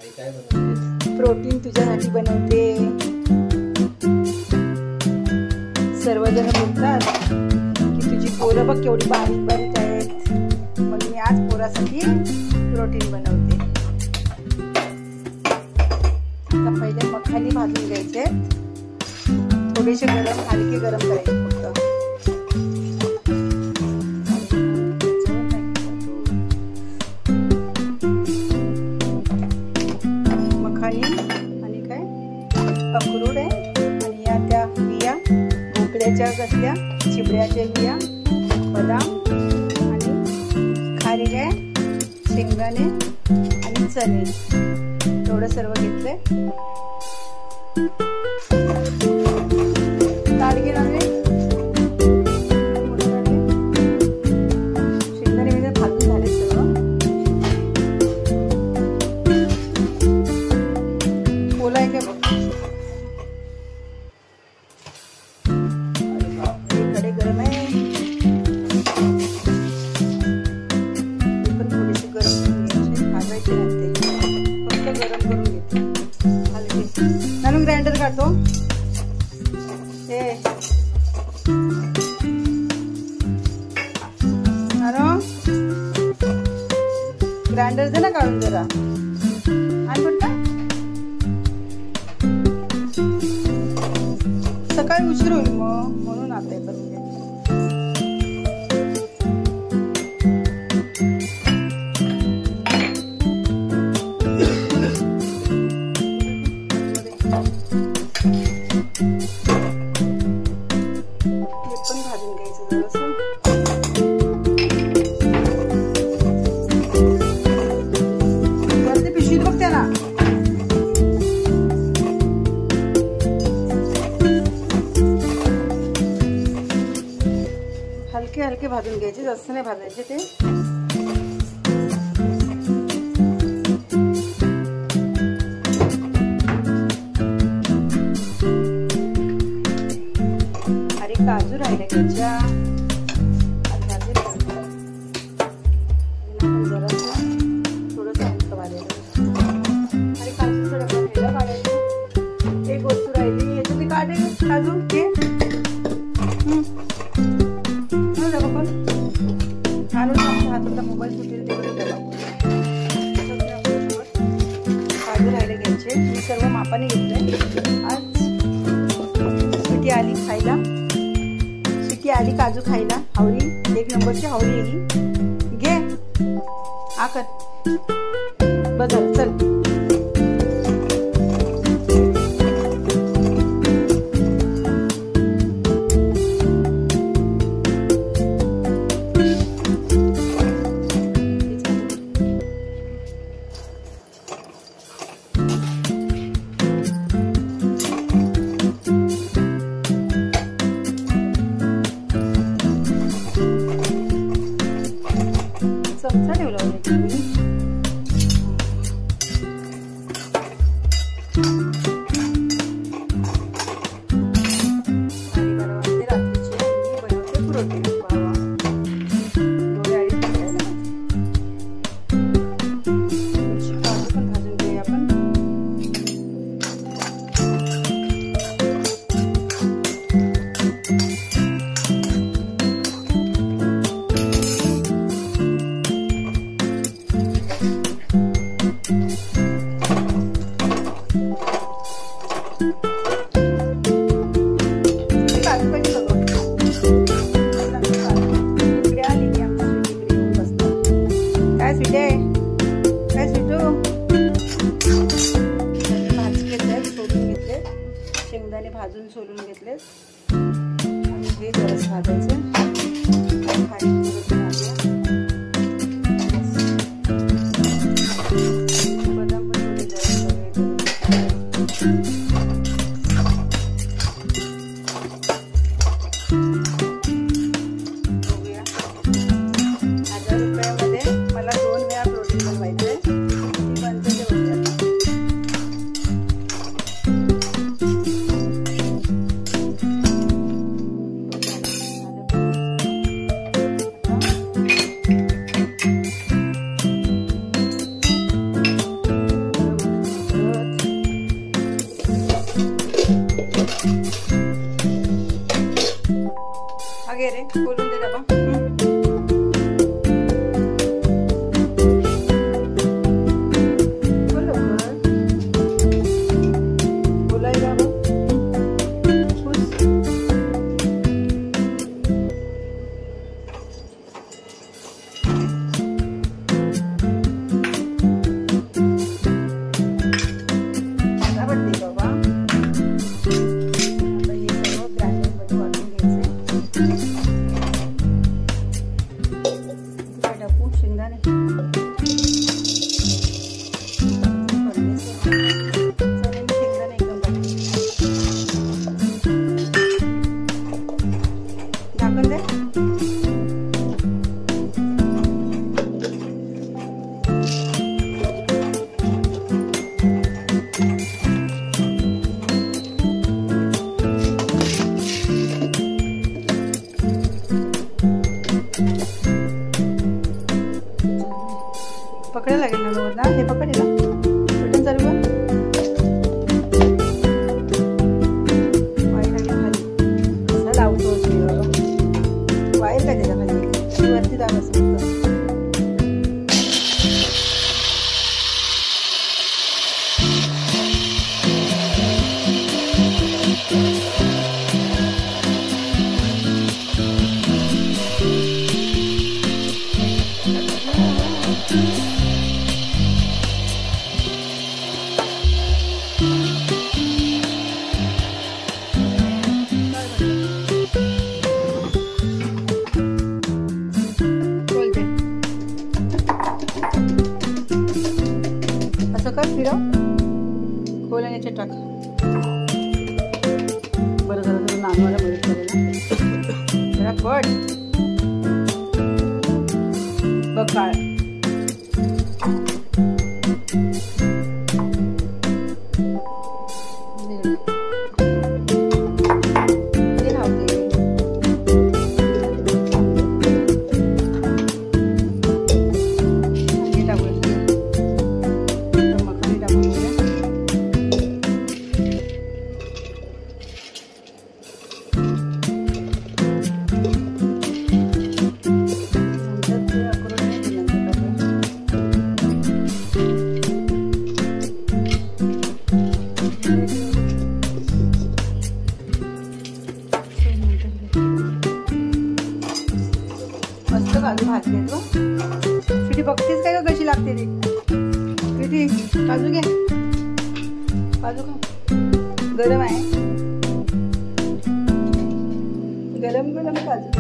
Protein तुझ्यासाठी बनवते. सर्वजण बोलतात की तुझी पोरं बघ केवढी बारीक बारीक आहेत, म्हणून मी आज पोरासाठी प्रोटीन बनवते. आता पहिले मखानी भाजून घ्यायचे, थोडेसे गरम हलके गरम करायचे फक्त. आणि काय अक्रोड आहे, आणि या त्या बिया भोपळ्याच्या कसल्या चिबड्याच्या बिया, बदाम आणि खारीक आहे, शेंगदाणे आणि चणे, एवढं सर्व घेतलंय. ताट घे ना, शेंगदाणे मध्ये भाजून झाले सर्व. ओलाय काय बघ, कडे गरम आहे, पण थोडीशी गरम करून घ्यायची, भाजायची नसते, फक्त गरम करून घेते हलके. म्हणून ग्राइंडर काढतो हे ग्राइंडर दे ना काढून जरा, आणि पण का सकाळी उशीर होईल मग, म्हणून आता करून घे. पण भाजून घ्यायचं जरासं. वरती पिशवीत बघते ना, हलके हलके भाजून घ्यायचे, जास्त नाही भाजायचे ते. अरे काजू राहिले घ्यायच्या, थोडंसं हलकं भाजायचं. अरे काजूचा डबा राहिला काढायचं, एक वस्तू राहिली याच्यातली काढे काजू घे. हाताचा मोबाईल सुटेल तेवढे त्याला काजू राहिले घ्यायचे. मी सर्व मापाने घेतले. आज सिटी आली खायला, सिटी आली काजू खायला. हावरी एक नंबरची हावरी आली. घे आकर बदल चल. चमचा ठेवला होता मी. शेंगदाणे भाजून सोलून घेतले आणि हे जरासं भाजायचं. बदाम पण थोडे जरासं बघूया. 1000 रुपयामध्ये मला 2 वेळा प्रोटीन बनवायचंय. ती बनते ते बघूया. झालं हे पकड ना बटन चालू कर. वायर आहे खाली कसं लावतो बाबा. वायर काय त्याच्या खाली वरती दाब असं. असं कर फिरव खोल आणि याच्यात टाक. बरं झालं तुला नानवायला मदत करेल जरा पट बघ काय मस्त काजू भाजले तो. स्वीटी बघतेस काय का कशी लागते ती. स्वीटी काजू घे काजू खा. गरम आहे गरम गरम काजू.